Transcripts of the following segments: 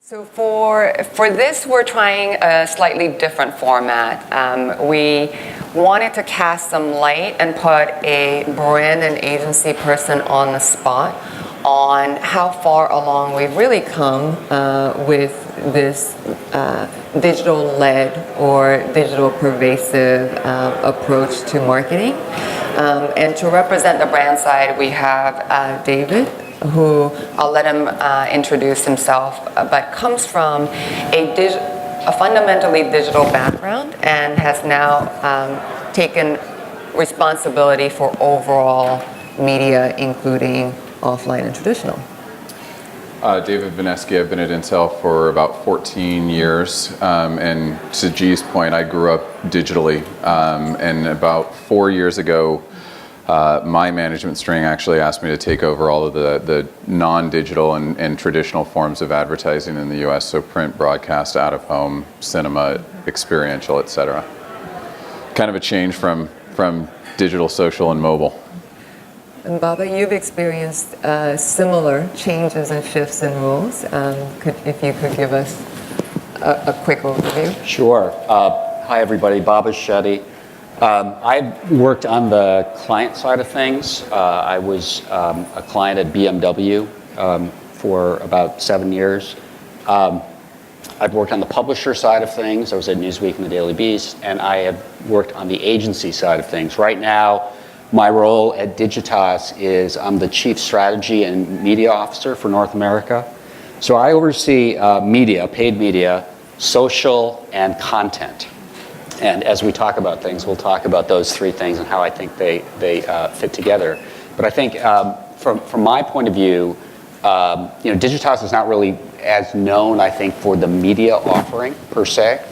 So for this, we're trying a slightly different format. We wanted to cast some light and put a brand and agency person on the spot on how far along we've really come with this digital-led or digital pervasive approach to marketing. And to represent the brand side, we have David, who I'll let him introduce himself, but comes from a fundamentally digital background and has now taken responsibility for overall media, including offline and traditional. David Vineski, I've been at Intel for about 14 years, and to G's point, I grew up digitally, and about 4 years ago, my management string actually asked me to take over all of the non-digital and traditional forms of advertising in the US, so print, broadcast, out-of-home, cinema, experiential, et cetera. Kind of a change from digital, social, and mobile. And Baba, you've experienced similar changes and shifts in roles. If you could give us a quick overview. Sure. Hi, everybody. Baba Shetty. I worked on the client side of things. I was a client at BMW for about 7 years. I've worked on the publisher side of things. I was at Newsweek and the Daily Beast, and I have worked on the agency side of things. Right now, my role at Digitas is I'm the Chief Strategy and Media Officer for North America. So I oversee media, paid media, social, and content. And as we talk about things, we'll talk about those three things and how I think they fit together. But I think from my point of view, Digitas is not really as known, I think, for the media offering per se.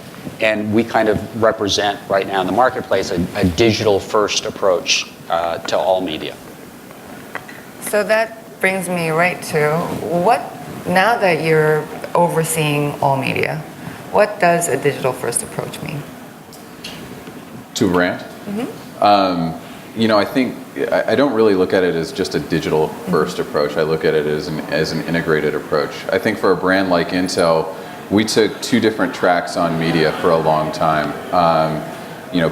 And we kind of represent right now in the marketplace a digital-first approach to all media. So that brings me right to now that you're overseeing all media, what does a digital-first approach mean? To brand? Mm-hmm. I think I don't really look at it as just a digital-first approach. I look at it as an integrated approach. I think for a brand like Intel, we took two different tracks on media for a long time.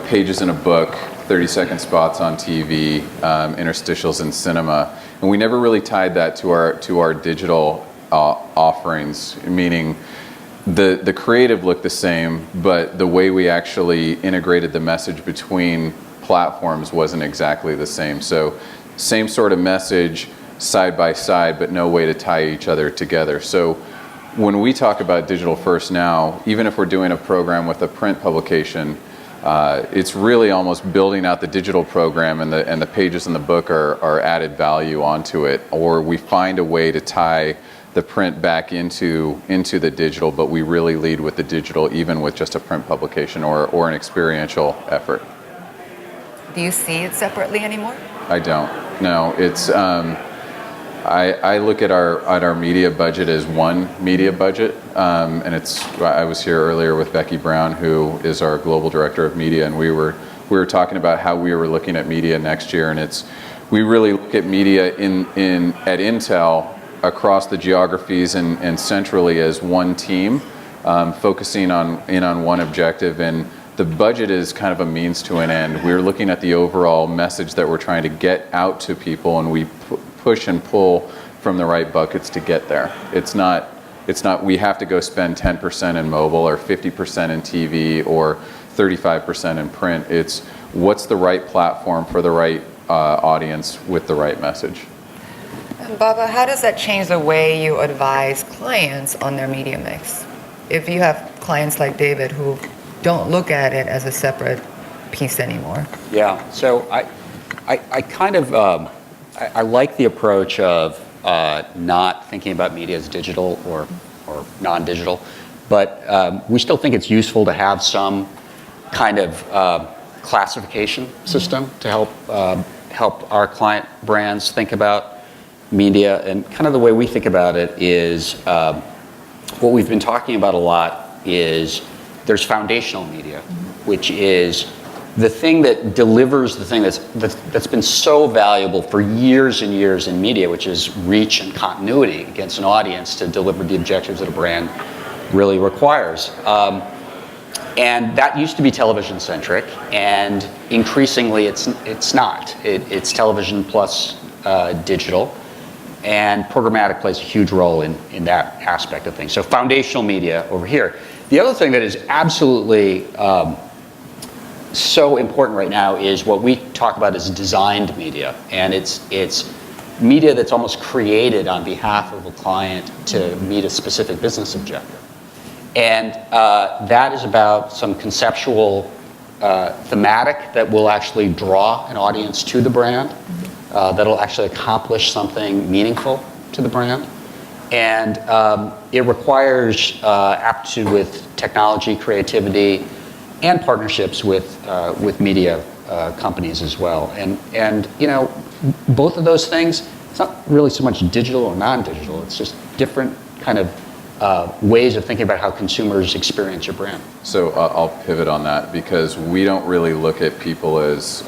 Pages in a book, 30-second spots on TV, interstitials in cinema, and we never really tied that to our digital offerings. Meaning, the creative looked the same, but the way we actually integrated the message between platforms wasn't exactly the same. So, same sort of message side by side, but no way to tie each other together. So, when we talk about digital first now, even if we're doing a program with a print publication, it's really almost building out the digital program, and the pages in the book are added value onto it, or we find a way to tie the print back into the digital, but we really lead with the digital, even with just a print publication or an experiential effort. Do you see it separately anymore? I don't. No, it's. I look at our media budget as one media budget, and I was here earlier with Becky Brown, who is our global director of media, and we were talking about how we were looking at media next year, and we really look at media at Intel across the geographies and centrally as one team, focusing on one objective, and the budget is kind of a means to an end. We're looking at the overall message that we're trying to get out to people, and we push and pull from the right buckets to get there. It's not we have to go spend 10% in mobile or 50% in TV or 35% in print. It's what's the right platform for the right audience with the right message. Baba, how does that change the way you advise clients on their media mix? If you have clients like David who don't look at it as a separate piece anymore. Yeah, so I kind of, I like the approach of not thinking about media as digital or non-digital, but we still think it's useful to have some kind of classification system to help our client brands think about media. And kind of the way we think about it is what we've been talking about a lot is there's foundational media, which is the thing that delivers the thing that's been so valuable for years and years in media, which is reach and continuity against an audience to deliver the objectives that a brand really requires. And that used to be television centric, and increasingly it's not. It's television plus digital, and programmatic plays a huge role in that aspect of things. So foundational media over here. The other thing that is absolutely so important right now is what we talk about as designed media, and it's media that's almost created on behalf of a client to meet a specific business objective. And that is about some conceptual thematic that will actually draw an audience to the brand, that'll actually accomplish something meaningful to the brand. And it requires aptitude with technology, creativity, and partnerships with media companies as well. And both of those things, it's not really so much digital or non-digital, it's just different kind of ways of thinking about how consumers experience your brand. So I'll pivot on that, because we don't really look at people as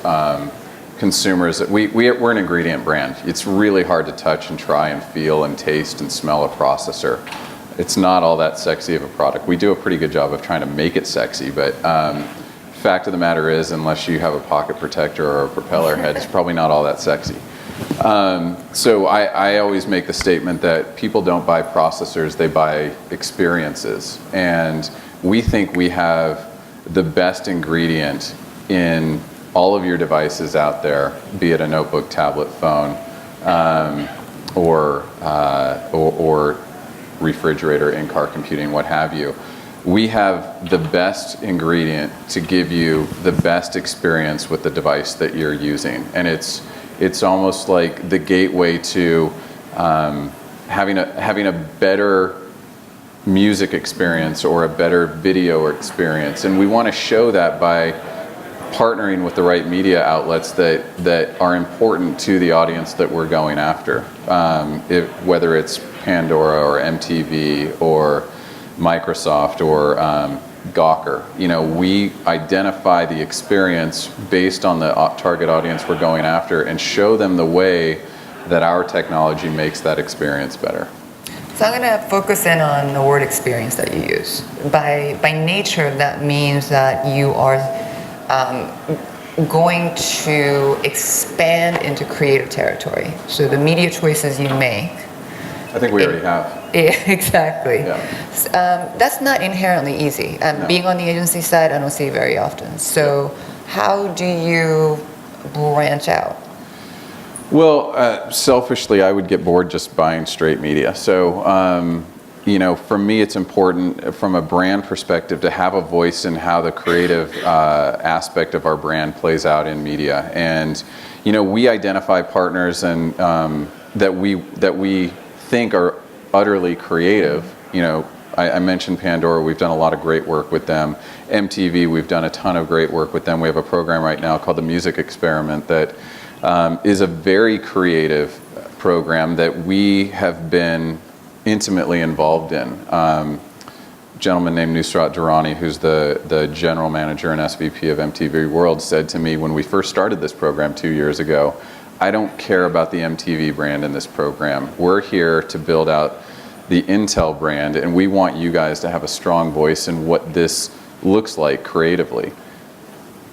consumers. We're an ingredient brand. It's really hard to touch and try and feel and taste and smell a processor. It's not all that sexy of a product. We do a pretty good job of trying to make it sexy, but fact of the matter is, unless you have a pocket protector or a propeller head, it's probably not all that sexy. So I always make the statement that people don't buy processors, they buy experiences. And we think we have the best ingredient in all of your devices out there, be it a notebook, tablet, phone, or refrigerator, in-car computing, what have you. We have the best ingredient to give you the best experience with the device that you're using. And it's almost like the gateway to having a better music experience or a better video experience. And we want to show that by partnering with the right media outlets that are important to the audience that we're going after. Whether it's Pandora or MTV or Microsoft or Gawker. We identify the experience based on the target audience we're going after and show them the way that our technology makes that experience better. So I'm going to focus in on the word experience that you use. By nature, that means that you are going to expand into creative territory. So the media choices you make. I think we already have. Exactly. Yeah. That's not inherently easy. No. Being on the agency side, I don't see it very often. So how do you branch out? Well, selfishly, I would get bored just buying straight media. So, for me, it's important from a brand perspective to have a voice in how the creative aspect of our brand plays out in media. And, we identify partners and that we think are utterly creative. I mentioned Pandora. We've done a lot of great work with them. MTV, we've done a ton of great work with them. We have a program right now called the Music Experiment that is a very creative program that we have been intimately involved in. A gentleman named Nusrat Durrani, who's the general manager and SVP of MTV World, said to me when we first started this program 2 years ago, I don't care about the MTV brand in this program. We're here to build out the Intel brand, and we want you guys to have a strong voice in what this looks like creatively.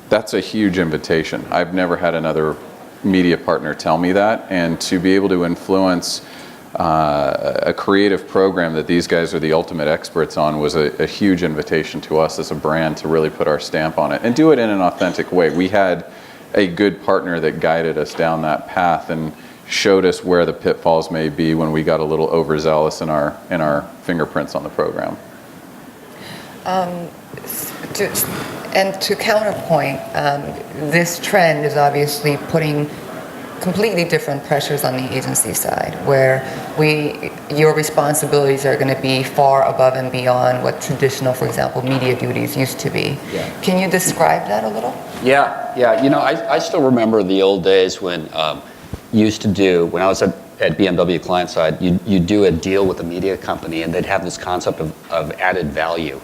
That's a huge invitation. I've never had another media partner tell me that, and to be able to influence a creative program that these guys are the ultimate experts on was a huge invitation to us as a brand to really put our stamp on it and do it in an authentic way. We had a good partner that guided us down that path and showed us where the pitfalls may be when we got a little overzealous in our fingerprints on the program. To counterpoint, this trend is obviously putting completely different pressures on the agency side, where your responsibilities are going to be far above and beyond what traditional, for example, media duties used to be. Yeah. Can you describe that a little? Yeah. I still remember the old days when when I was at BMW client side, you do a deal with a media company and they'd have this concept of added value.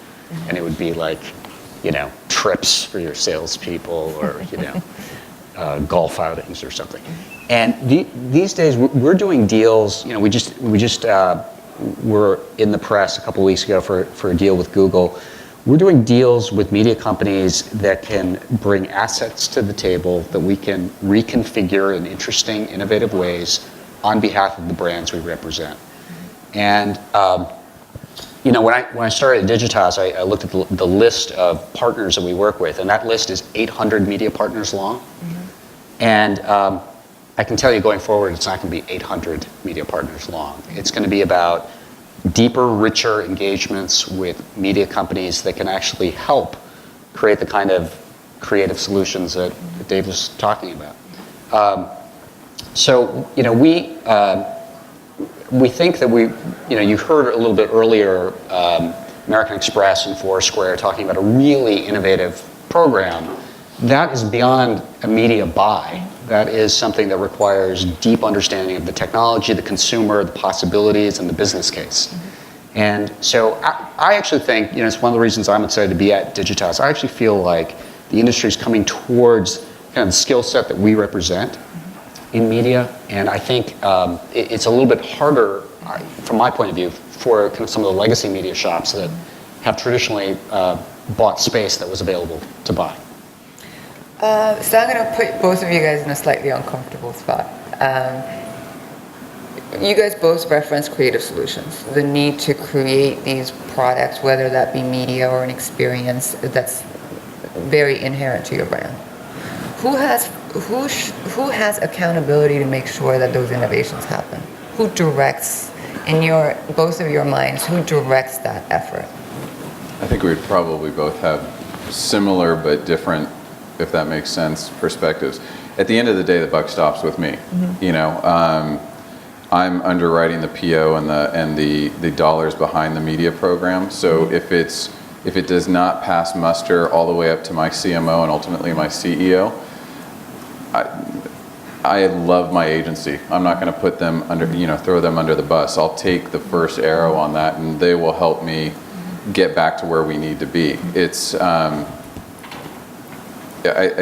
And it would be like, trips for your salespeople or, golf outings or something. And these days we're doing deals, we just were in the press a couple weeks ago for a deal with Google. We're doing deals with media companies that can bring assets to the table that we can reconfigure in interesting, innovative ways on behalf of the brands we represent. And when I started at Digitas, I looked at the list of partners that we work with, and that list is 800 media partners long. And I can tell you going forward, it's not going to be 800 media partners long. It's going to be about deeper, richer engagements with media companies that can actually help create the kind of creative solutions that Dave was talking about. We think that you heard a little bit earlier American Express and Foursquare talking about a really innovative program. That is beyond a media buy. That is something that requires deep understanding of the technology, the consumer, the possibilities, and the business case. And so I actually think, it's one of the reasons I'm excited to be at Digitas. I actually feel like the industry is coming towards kind of the skill set that we represent in media, and I think it's a little bit harder, from my point of view, for kind of some of the legacy media shops that have traditionally bought space that was available to buy. So I'm going to put both of you guys in a slightly uncomfortable spot. You guys both reference creative solutions, the need to create these products, whether that be media or an experience that's very inherent to your brand. Who has accountability to make sure that those innovations happen? Who directs, in both of your minds, who directs that effort? I think we'd probably both have similar but different, if that makes sense, perspectives. At the end of the day, the buck stops with me. I'm underwriting the PO and the dollars behind the media program. So if it does not pass muster all the way up to my CMO and ultimately my CEO, I love my agency. I'm not going to put them under, throw them under the bus. I'll take the first arrow on that, and they will help me get back to where we need to be. It's, I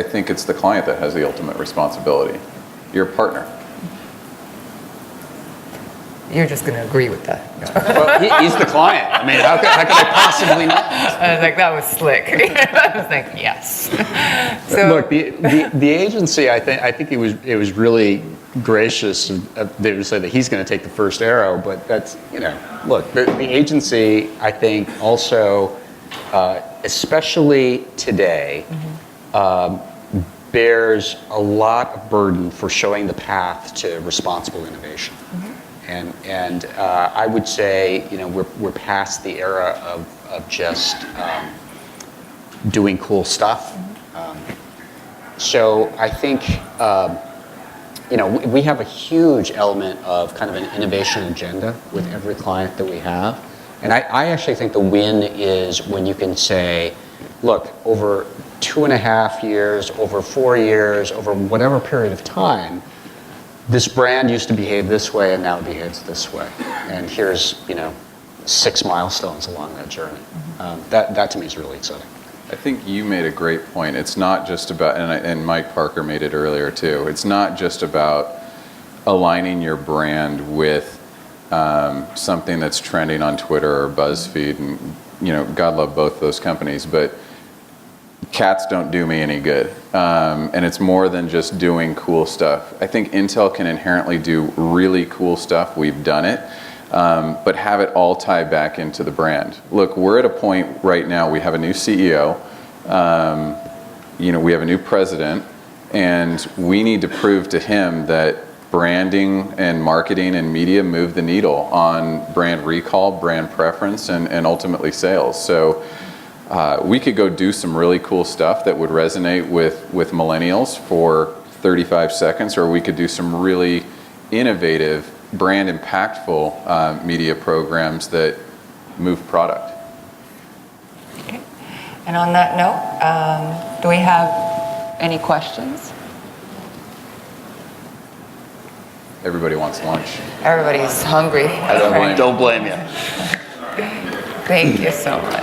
think it's the client that has the ultimate responsibility. You're a partner. You're just going to agree with that. Well, he's the client. I mean, how could I possibly not? I was like, that was slick. I was like, yes. So, look, the agency, I think it was really gracious of David to say that he's going to take the first arrow, but that's, look, the agency, I think, also, especially today, bears a lot of burden for showing the path to responsible innovation. And I would say, we're past the era of just doing cool stuff. So I think, we have a huge element of kind of an innovation agenda with every client that we have. And I actually think the win is when you can say, look, over 2.5 years, over 4 years, over whatever period of time, this brand used to behave this way and now it behaves this way. And here's, 6 milestones along that journey. That to me is really exciting. I think you made a great point. It's not just about, and Mike Parker made it earlier too, it's not just about aligning your brand with something that's trending on Twitter or BuzzFeed, and God love both those companies, but cats don't do me any good. And it's more than just doing cool stuff. I think Intel can inherently do really cool stuff. We've done it. But have it all tie back into the brand. Look, we're at a point right now, we have a new CEO, we have a new president, and we need to prove to him that branding and marketing and media move the needle on brand recall, brand preference, and ultimately sales. So we could go do some really cool stuff that would resonate with millennials for 35 seconds, or we could do some really innovative, brand impactful media programs that move product. Okay. And on that note, do we have any questions? Everybody wants lunch. Everybody's hungry. Don't blame you. Thank you so much.